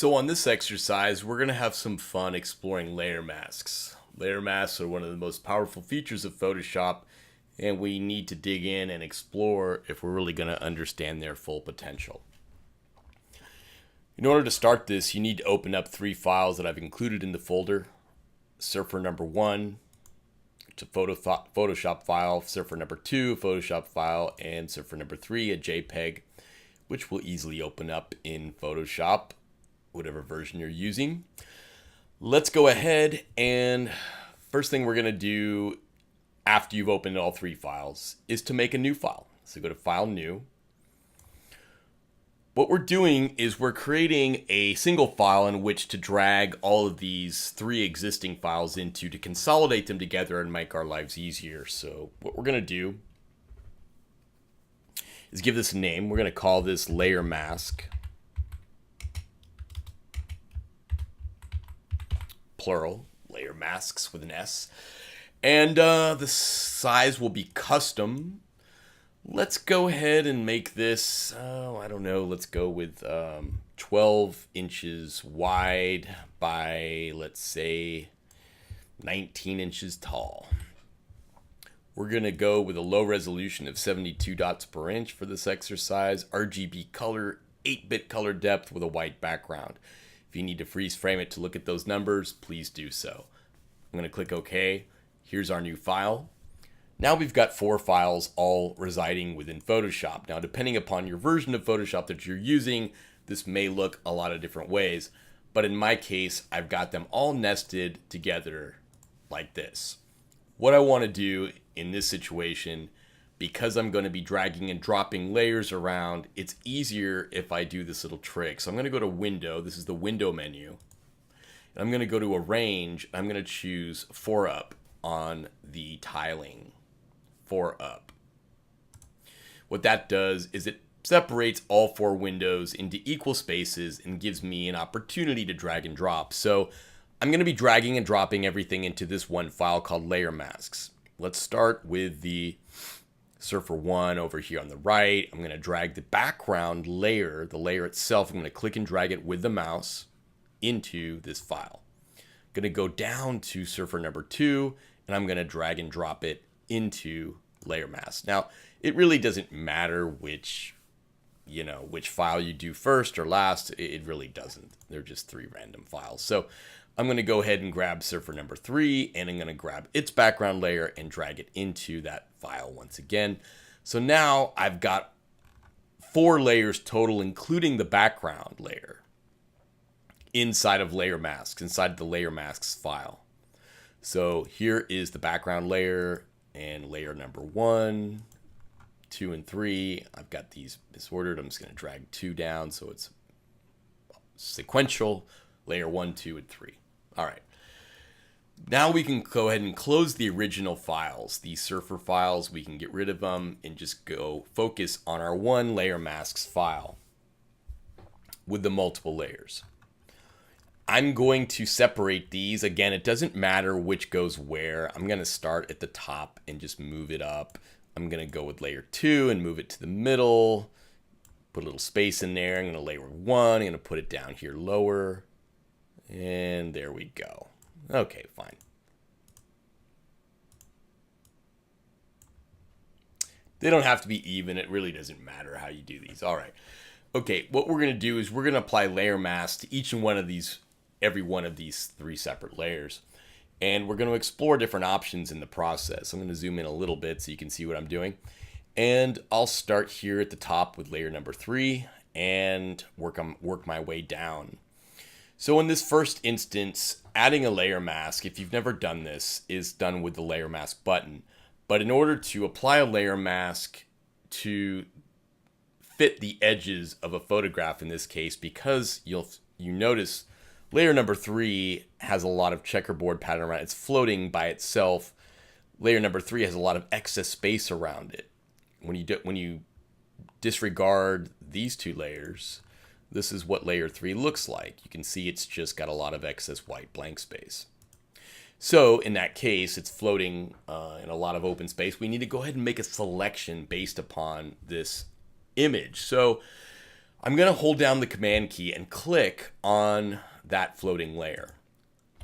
So on this exercise, we're going to have some fun exploring layer masks. Layer masks are one of the most powerful features of Photoshop, and we need to dig in and explore if we're really going to understand their full potential. In order to start this, you need to open up three files that I've included in the folder. Surfer number 1, it's a Photoshop file. Surfer number 2, a Photoshop file. And Surfer number 3, a JPEG, which will easily open up in Photoshop, whatever version you're using. Let's go ahead and first thing we're going to do after you've opened all three files is to make a new file. So go to File, New. What we're doing is we're creating a single file in which to drag all of these three existing files into to consolidate them together and make our lives easier. So what we're going to do is give this a name. We're going to call this layer mask, plural, layer masks with an S. And the size will be custom. Let's go ahead and make this, I don't know, let's go with 12 inches wide by, let's say, 19 inches tall. We're going to go with a low resolution of 72 dots per inch for this exercise. RGB color, 8-bit color depth with a white background. If you need to freeze frame it to look at those numbers, please do so. I'm going to click OK. Here's our new file. Now we've got 4 files all residing within Photoshop. Now, depending upon your version of Photoshop that you're using, this may look a lot of different ways. But in my case, I've got them all nested together like this. What I want to do in this situation, because I'm going to be dragging and dropping layers around, it's easier if I do this little trick. So I'm going to go to Window. This is the Window menu. And I'm going to go to Arrange. I'm going to choose 4 Up on the tiling. 4 Up. What that does is it separates all 4 windows into equal spaces and gives me an opportunity to drag and drop. So I'm going to be dragging and dropping everything into this one file called Layer Masks. Let's start with the Surfer 1 over here on the right. I'm going to drag the background layer, the layer itself. I'm going to click and drag it with the mouse into this file. I'm going to go down to Surfer number 2, and I'm going to drag and drop it into layer mask. Now, it really doesn't matter which file you do first or last. It really doesn't. They're just 3 random files. So I'm going to go ahead and grab Surfer number 3, and I'm going to grab its background layer and drag it into that file once again. So now I've got 4 layers total, including the background layer, inside of layer masks, inside the layer masks file. So here is the background layer and layer number 1, 2, and 3. I've got these disordered. I'm just going to drag 2 down so it's sequential. Layer 1, 2, and 3. All right. Now we can go ahead and close the original files. These Surfer files, we can get rid of them and just go focus on our one layer masks file with the multiple layers. I'm going to separate these. Again, it doesn't matter which goes where. I'm going to start at the top and just move it up. I'm going to go with layer 2 and move it to the middle. Put a little space in there. I'm going to layer 1. I'm going to put it down here lower. And there we go. Okay, fine. They don't have to be even. It really doesn't matter how you do these. All right. Okay, what we're going to do is we're going to apply layer mask to each and one of these, every one of these 3 separate layers. And we're going to explore different options in the process. I'm going to zoom in a little bit so you can see what I'm doing. And I'll start here at the top with layer number 3 and work my way down. So in this first instance, adding a layer mask, if you've never done this, is done with the layer mask button. But in order to apply a layer mask to fit the edges of a photograph in this case, because you notice layer number 3 has a lot of checkerboard pattern around it. It's floating by itself. Layer number 3 has a lot of excess space around it. When you disregard these 2 layers, this is what layer 3 looks like. You can see it's just got a lot of excess white blank space. So in that case, it's floating in a lot of open space. We need to go ahead and make a selection based upon this image. So I'm going to hold down the command key and click on that floating layer.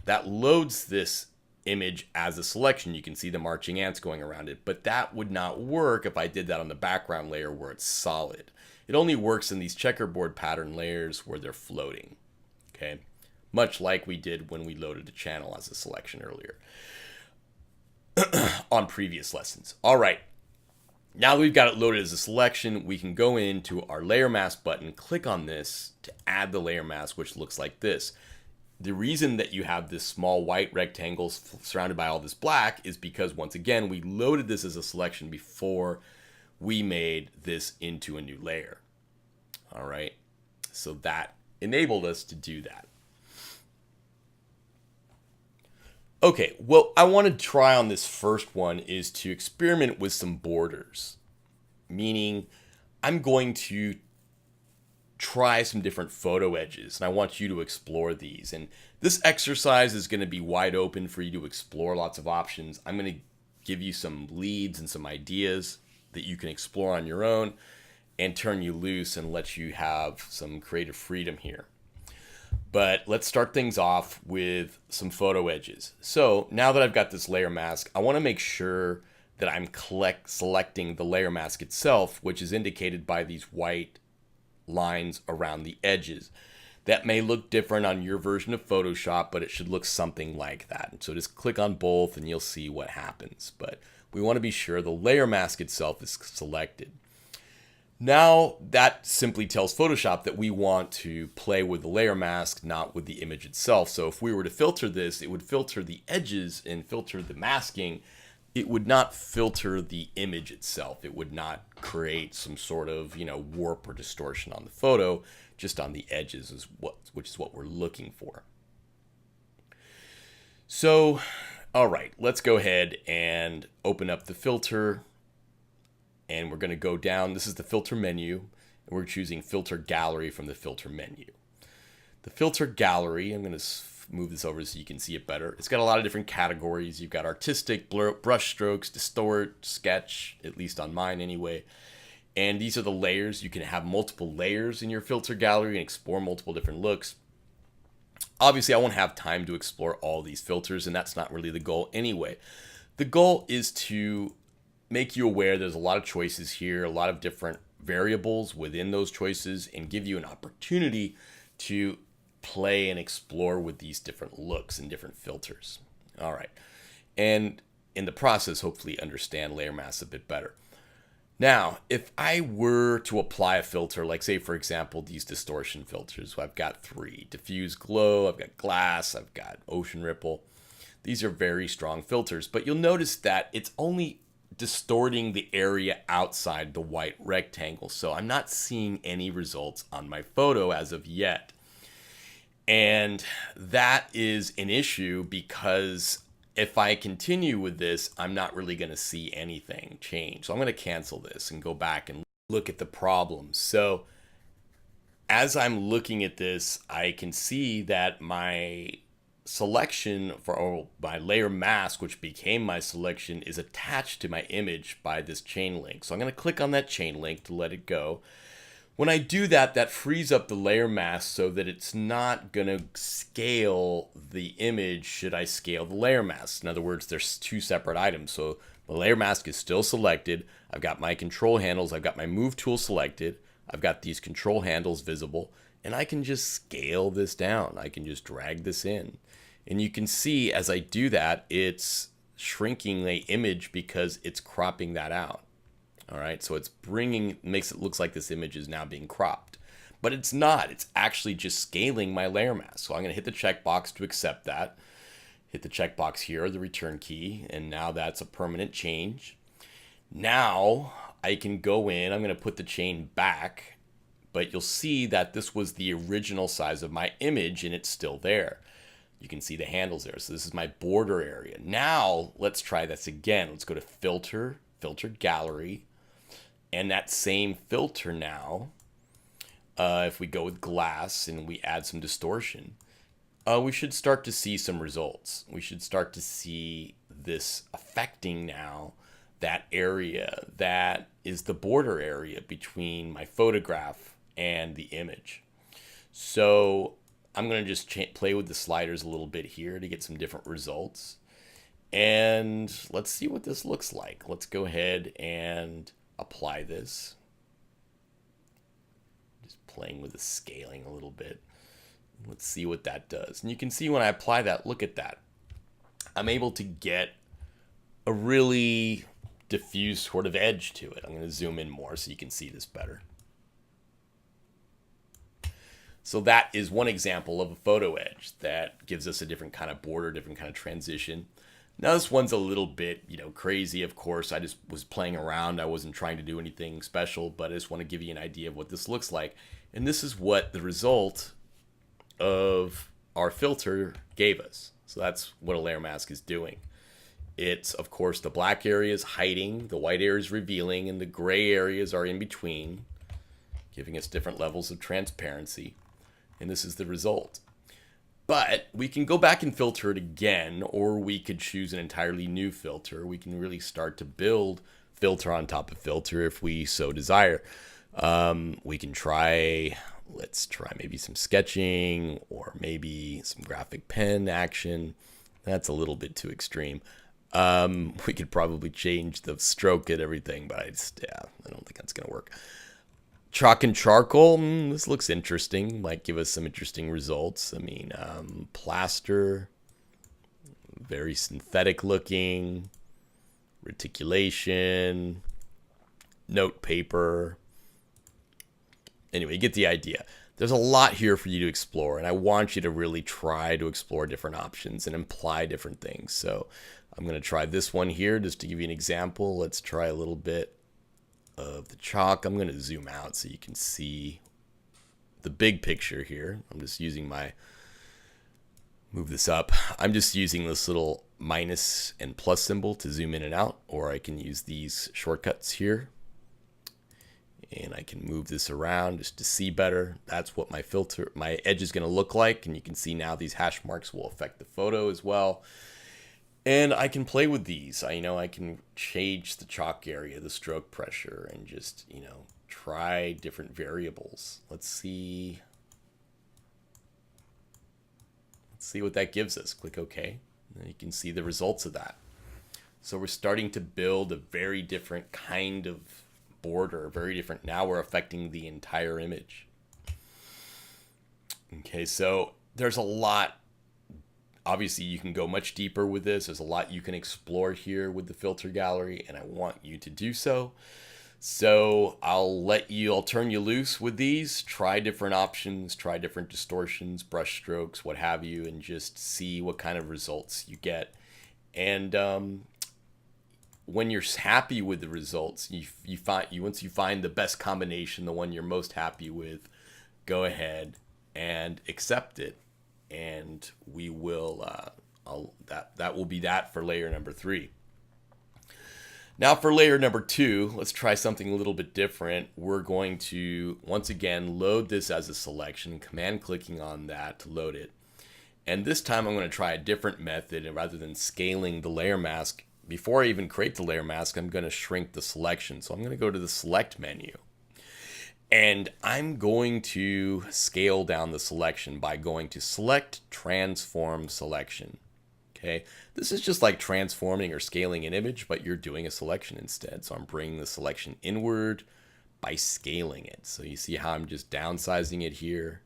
That loads this image as a selection. You can see the marching ants going around it, but that would not work if I did that on the background layer where it's solid. It only works in these checkerboard pattern layers where they're floating, okay? Much like we did when we loaded a channel as a selection earlier on previous lessons. All right, now that we've got it loaded as a selection, we can go into our layer mask button, click on this to add the layer mask, which looks like this. The reason that you have this small white rectangle surrounded by all this black is because, once again, we loaded this as a selection before we made this into a new layer. All right, so that enabled us to do that. Okay, what I want to try on this first one is to experiment with some borders, meaning I'm going to try some different photo edges, and I want you to explore these. And this exercise is going to be wide open for you to explore lots of options. I'm going to give you some leads and some ideas that you can explore on your own and turn you loose and let you have some creative freedom here. But let's start things off with some photo edges. So now that I've got this layer mask, I want to make sure that I'm selecting the layer mask itself, which is indicated by these white lines around the edges. That may look different on your version of Photoshop, but it should look something like that. So just click on both and you'll see what happens. But we want to be sure the layer mask itself is selected. Now that simply tells Photoshop that we want to play with the layer mask, not with the image itself. So if we were to filter this, it would filter the edges and filter the masking. It would not filter the image itself. It would not create some sort of, warp or distortion on the photo, just on the edges, which is what we're looking for. So, all right, let's go ahead and open up the filter, and we're going to go down. This is the filter menu, and we're choosing filter gallery from the filter menu. The filter gallery, I'm going to move this over so you can see it better. It's got a lot of different categories. You've got artistic, brush strokes, distort, sketch, at least on mine anyway. And these are the layers. You can have multiple layers in your filter gallery and explore multiple different looks. Obviously, I won't have time to explore all these filters, and that's not really the goal anyway. The goal is to make you aware there's a lot of choices here, a lot of different variables within those choices, and give you an opportunity to play and explore with these different looks and different filters. All right. And in the process, hopefully understand layer masks a bit better. Now, if I were to apply a filter, like say, for example, these distortion filters, so I've got 3, diffuse glow, I've got glass, I've got ocean ripple. These are very strong filters, but you'll notice that it's only distorting the area outside the white rectangle. So I'm not seeing any results on my photo as of yet. And that is an issue because if I continue with this, I'm not really going to see anything change. So I'm going to cancel this and go back and look at the problems. So as I'm looking at this, I can see that my selection for my layer mask, which became my selection, is attached to my image by this chain link. So I'm going to click on that chain link to let it go. When I do that, that frees up the layer mask so that it's not going to scale the image should I scale the layer mask. In other words, there's 2 separate items. So the layer mask is still selected. I've got my control handles. I've got my move tool selected. I've got these control handles visible. And I can just scale this down. I can just drag this in. And you can see as I do that, it's shrinking the image because it's cropping that out. All right, so it's makes it look like this image is now being cropped, but it's not. It's actually just scaling my layer mask. So I'm going to hit the checkbox to accept that. Hit the checkbox here, the return key, and now that's a permanent change. Now I can go in. I'm going to put the chain back, but you'll see that this was the original size of my image, and it's still there. You can see the handles there. So this is my border area. Now let's try this again. Let's go to filter, filter gallery. And that same filter now, if we go with glass and we add some distortion, we should start to see some results. We should start to see this affecting now that area that is the border area between my photograph and the image. So I'm going to just play with the sliders a little bit here to get some different results. And let's see what this looks like. Let's go ahead and apply this. Just playing with the scaling a little bit. Let's see what that does. And you can see when I apply that, look at that. I'm able to get a really diffuse sort of edge to it. I'm going to zoom in more so you can see this better. So that is one example of a photo edge that gives us a different kind of border, different kind of transition. Now this one's a little bit, crazy, of course. I just was playing around. I wasn't trying to do anything special, but I just want to give you an idea of what this looks like. And this is what the result of our filter gave us. So that's what a layer mask is doing. It's, of course, the black areas hiding, the white areas revealing, and the gray areas are in between, giving us different levels of transparency. And this is the result. But we can go back and filter it again, or we could choose an entirely new filter. We can really start to build filter on top of filter if we so desire. We can let's try maybe some sketching or maybe some graphic pen action. That's a little bit too extreme. We could probably change the stroke and everything, but I don't think that's going to work. Chalk and charcoal, this looks interesting. Might give us some interesting results. I mean, plaster, very synthetic looking, reticulation, note paper. Anyway, you get the idea. There's a lot here for you to explore, and I want you to really try to explore different options and imply different things. So I'm going to try this one here just to give you an example. Let's try a little bit of the chalk. I'm going to zoom out so you can see the big picture here. I'm just using move this up. I'm just using this little minus and plus symbol to zoom in and out, or I can use these shortcuts here. And I can move this around just to see better. That's what my edge is going to look like. And you can see now these hash marks will affect the photo as well. And I can play with these. I can change the chalk area, the stroke pressure, and just, try different variables. Let's see what that gives us. Click OK. And you can see the results of that. So we're starting to build a very different kind of border, very different. Now we're affecting the entire image. Okay, so there's a lot. Obviously, you can go much deeper with this. There's a lot you can explore here with the filter gallery, and I want you to do so. So I'll turn you loose with these. Try different options, try different distortions, brush strokes, what have you, and just see what kind of results you get. And when you're happy with the results, once you find the best combination, the one you're most happy with, go ahead and accept it. And we will that will be that for layer number 3. Now for layer number 2, let's try something a little bit different. We're going to once again load this as a selection, command clicking on that to load it. And this time I'm going to try a different method, and rather than scaling the layer mask, before I even create the layer mask, I'm going to shrink the selection. So I'm going to go to the select menu. And I'm going to scale down the selection by going to select, transform, selection. Okay, this is just like transforming or scaling an image, but you're doing a selection instead. So I'm bringing the selection inward by scaling it. So you see how I'm just downsizing it here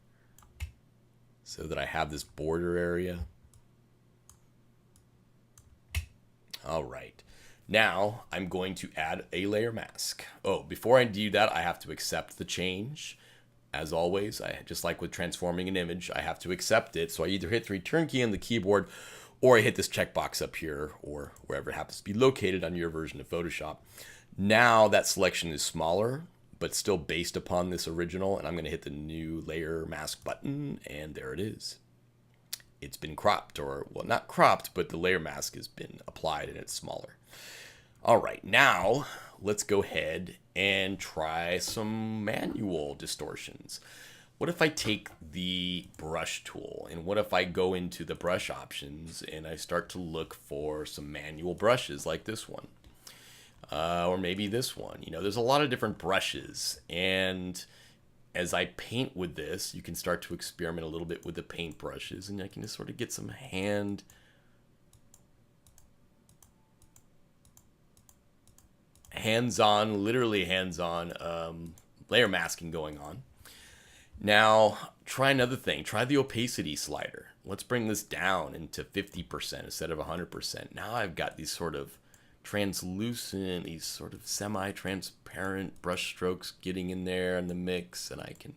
so that I have this border area. All right. Now I'm going to add a layer mask. Oh, before I do that, I have to accept the change. As always, just like with transforming an image, I have to accept it. So I either hit the return key on the keyboard, or I hit this checkbox up here, or wherever it happens to be located on your version of Photoshop. Now that selection is smaller, but still based upon this original, and I'm going to hit the new layer mask button, and there it is. It's been cropped, or, well, not cropped, but the layer mask has been applied and it's smaller. All right, now let's go ahead and try some manual distortions. What if I take the brush tool, and what if I go into the brush options and I start to look for some manual brushes like this one, or maybe this one. There's a lot of different brushes, and as I paint with this, you can start to experiment a little bit with the paint brushes, and I can just sort of get some hands-on, literally hands-on layer masking going on. Now, try another thing. Try the opacity slider. Let's bring this down into 50% instead of 100%. Now I've got these sort of translucent, these sort of semi-transparent brush strokes getting in there in the mix, and I can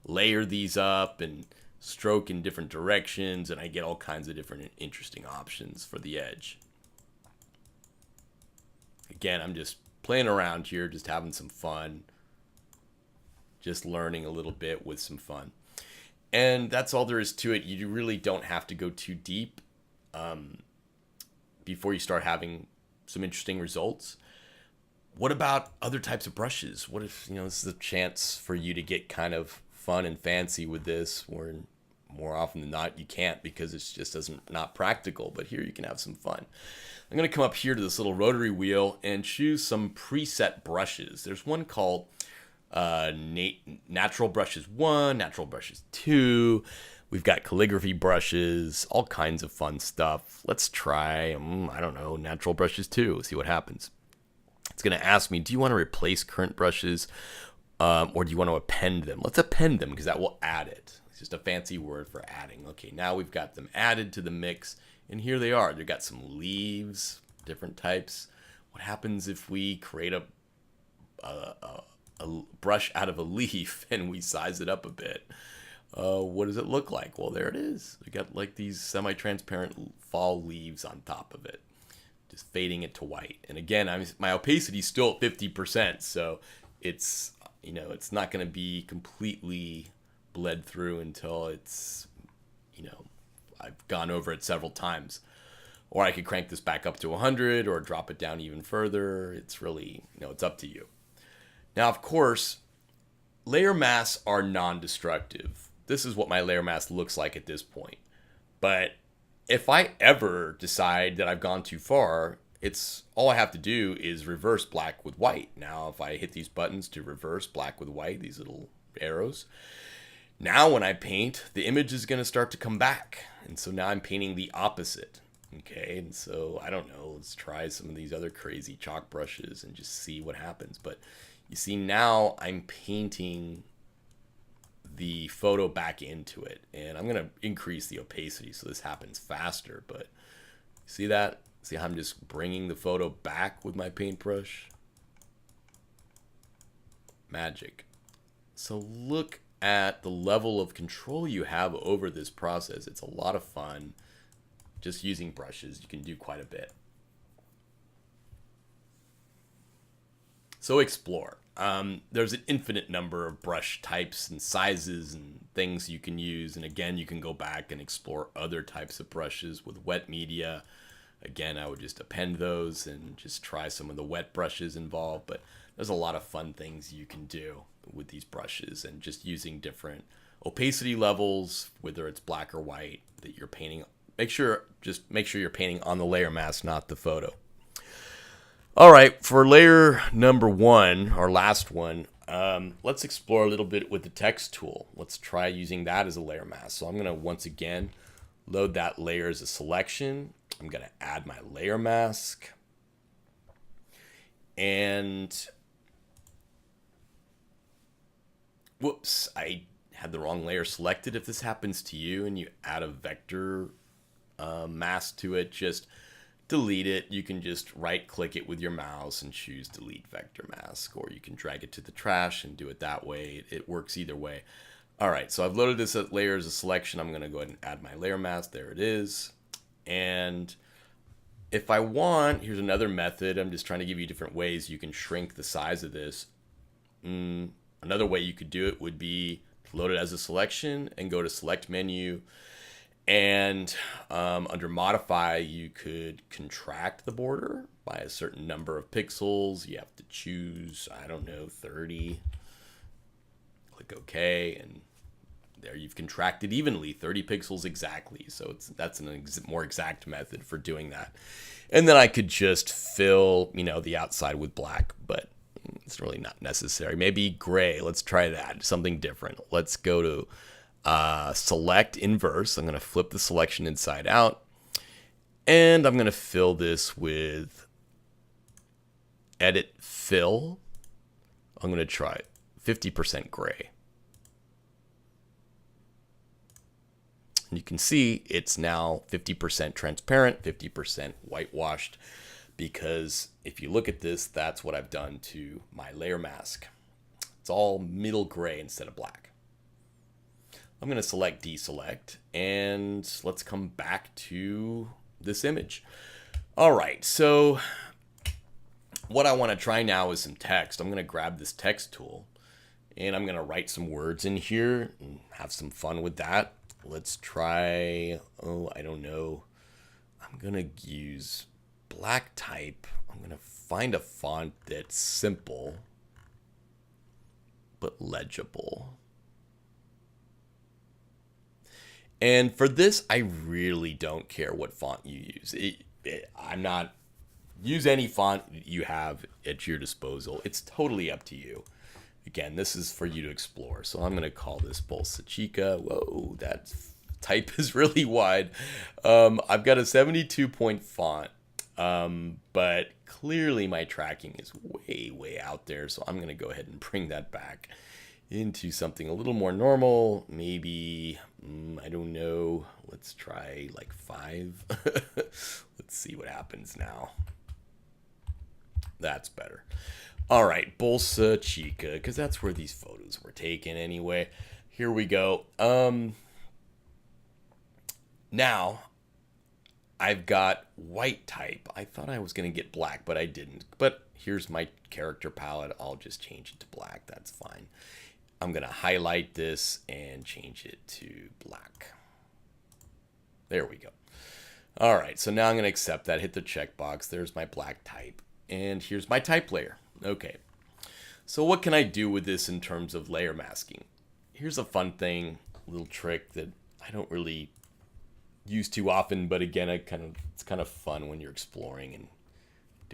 layer these up and stroke in different directions, and I get all kinds of different interesting options for the edge. Again, I'm just playing around here, just having some fun, just learning a little bit with some fun. And that's all there is to it. You really don't have to go too deep before you start having some interesting results. What about other types of brushes? What if, this is a chance for you to get kind of fun and fancy with this, or more often than not, you can't because it's just not practical, but here you can have some fun. I'm going to come up here to this little rotary wheel and choose some preset brushes. There's one called Natural Brushes 1, Natural Brushes 2. We've got calligraphy brushes, all kinds of fun stuff. Let's try, I don't know, Natural Brushes 2, see what happens. It's going to ask me, do you want to replace current brushes or do you want to append them? Let's append them because that will add it. It's just a fancy word for adding. Okay, now we've got them added to the mix, and here they are. They've got some leaves, different types. What happens if we create a brush out of a leaf and we size it up a bit? What does it look like? Well, there it is. We got like these semi-transparent fall leaves on top of it, just fading it to white. And again, my opacity is still at 50%, so it's it's not going to be completely bled through until it's I've gone over it several times. Or I could crank this back up to 100 or drop it down even further. It's really, it's up to you. Now, of course, layer masks are non-destructive. This is what my layer mask looks like at this point. But if I ever decide that I've gone too far, it's all I have to do is reverse black with white. Now, if I hit these buttons to reverse black with white, these little arrows, now when I paint, the image is going to start to come back. And so now I'm painting the opposite. Okay, and so I don't know, let's try some of these other crazy chalk brushes and just see what happens. But you see, now I'm painting the photo back into it, and I'm going to increase the opacity so this happens faster. But see that? See how I'm just bringing the photo back with my paintbrush? Magic. So look at the level of control you have over this process. It's a lot of fun. Just using brushes, you can do quite a bit. So explore. There's an infinite number of brush types and sizes and things you can use. And again, you can go back and explore other types of brushes with wet media. Again, I would just append those and just try some of the wet brushes involved. But there's a lot of fun things you can do with these brushes, and just using different opacity levels, whether it's black or white, that you're painting. Make sure you're painting on the layer mask, not the photo. All right, for layer number 1, our last one, let's explore a little bit with the text tool. Let's try using that as a layer mask. So I'm going to once again load that layer as a selection. I'm going to add my layer mask. And whoops, I had the wrong layer selected. If this happens to you and you add a vector mask to it, just delete it. You can just right click it with your mouse and choose delete vector mask, or you can drag it to the trash and do it that way. It works either way. All right, so I've loaded this layer as a selection. I'm going to go ahead and add my layer mask. There it is. And if I want, here's another method. I'm just trying to give you different ways you can shrink the size of this. Another way you could do it would be to load it as a selection and go to select menu. And under modify, you could contract the border by a certain number of pixels. You have to choose, 30. Click OK, and there you've contracted evenly, 30 pixels exactly. So that's a more exact method for doing that. And then I could just fill, the outside with black, but It's really not necessary. Maybe gray. Let's try that. Something different. Let's go to select inverse. I'm going to flip the selection inside out. And I'm going to fill this with edit fill. I'm going to try 50% gray. And you can see it's now 50% transparent, 50% whitewashed, because if you look at this, that's what I've done to my layer mask. It's all middle gray instead of black. I'm going to select deselect, and let's come back to this image. All right, so what I want to try now is some text. I'm going to grab this text tool, and I'm going to write some words in here and have some fun with that. Let's try, I don't know. I'm going to use black type. I'm going to find a font that's simple but legible. And for this, I really don't care what font you use. Use any font you have at your disposal. It's totally up to you. Again, this is for you to explore. So I'm going to call this Bolsa Chica. Whoa, that type is really wide. I've got a 72-point font, but clearly my tracking is way, way out there. So I'm going to go ahead and bring that back into something a little more normal. Maybe, I don't know. Let's try like 5. Let's see what happens now. That's better. All right, Bolsa Chica, because that's where these photos were taken anyway. Here we go. Now, I've got white type. I thought I was going to get black, but I didn't. But here's my character palette. I'll just change it to black. That's fine. I'm going to highlight this and change it to black. There we go. All right, so now I'm going to accept that. Hit the checkbox. There's my black type. And here's my type layer. Okay, so what can I do with this in terms of layer masking? Here's a fun thing, a little trick that I don't really use too often, but again, it's kind of fun when you're exploring and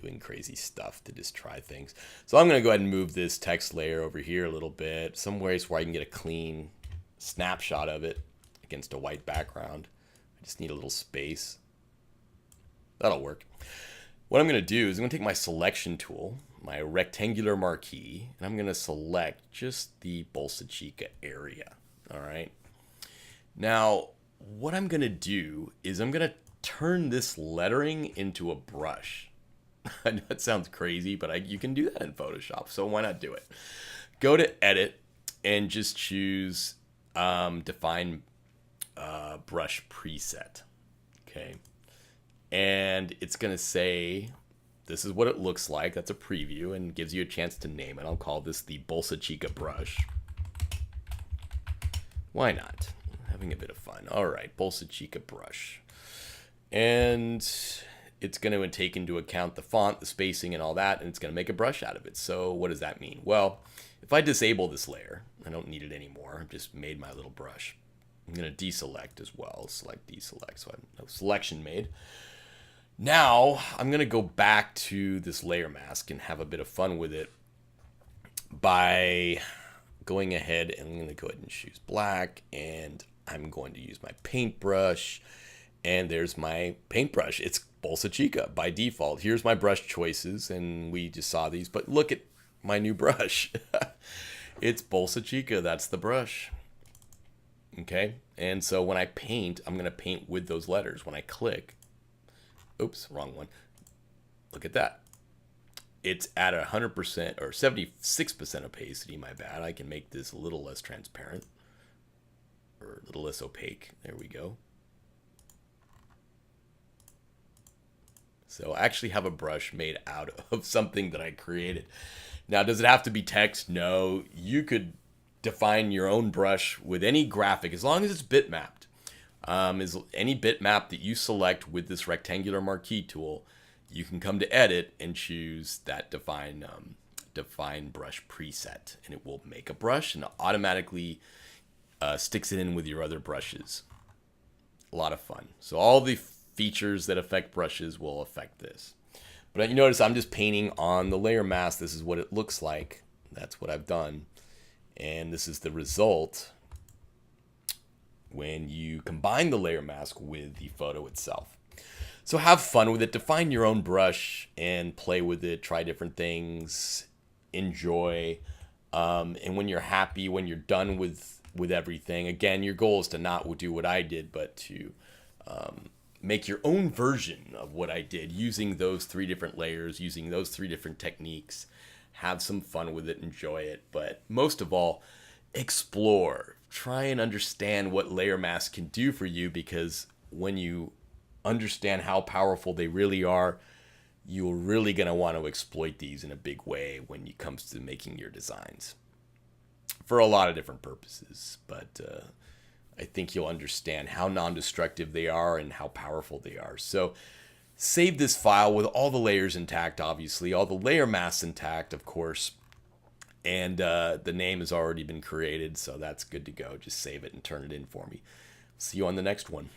doing crazy stuff to just try things. So I'm going to go ahead and move this text layer over here a little bit, some ways where I can get a clean snapshot of it against a white background. I just need a little space. That'll work. What I'm going to do is I'm going to take my selection tool, my rectangular marquee, and I'm going to select just the Bolsa Chica area. All right. Now, what I'm going to do is I'm going to turn this lettering into a brush. I know it sounds crazy, but you can do that in Photoshop, so why not do it? Go to Edit and just choose Define Brush Preset. Okay. And it's going to say, this is what it looks like. That's a preview and gives you a chance to name it. I'll call this the Bolsa Chica brush. Why not? Having a bit of fun. All right, Bolsa Chica brush. And it's going to take into account the font, the spacing, and all that, and it's going to make a brush out of it. So what does that mean? Well, if I disable this layer, I don't need it anymore. I've just made my little brush. I'm going to deselect as well. Select deselect, so I have no selection made. Now, I'm going to go back to this layer mask and have a bit of fun with it by going ahead, and I'm going to go ahead and choose black, and I'm going to use my paintbrush, and there's my paintbrush. It's Bolsa Chica by default. Here's my brush choices, and we just saw these, but look at my new brush. It's Bolsa Chica. That's the brush. Okay, and so when I paint, I'm going to paint with those letters. When I click, oops, wrong one. Look at that. It's at 100% or 76% opacity, my bad. I can make this a little less transparent or a little less opaque. There we go. So I actually have a brush made out of something that I created. Now, does it have to be text? No. You could define your own brush with any graphic as long as it's bitmapped. Is any bitmap that you select with this rectangular marquee tool, you can come to Edit and choose that define brush preset, and it will make a brush and automatically sticks it in with your other brushes. A lot of fun. So all the features that affect brushes will affect this. But you notice I'm just painting on the layer mask. This is what it looks like. That's what I've done. And this is the result when you combine the layer mask with the photo itself. So have fun with it. Define your own brush and play with it. Try different things. Enjoy. And when you're happy, when you're done with everything, again, your goal is to not do what I did, but to make your own version of what I did using those 3 different layers, using those 3 different techniques. Have some fun with it, enjoy it, but most of all, explore. Try and understand what layer mask can do for you, because when you understand how powerful they really are, you're really going to want to exploit these in a big way when it comes to making your designs for a lot of different purposes. But I think you'll understand how non-destructive they are and how powerful they are. So save this file with all the layers intact, obviously, all the layer masks intact, of course. And the name has already been created, so that's good to go. Just save it and turn it in for me. See you on the next one.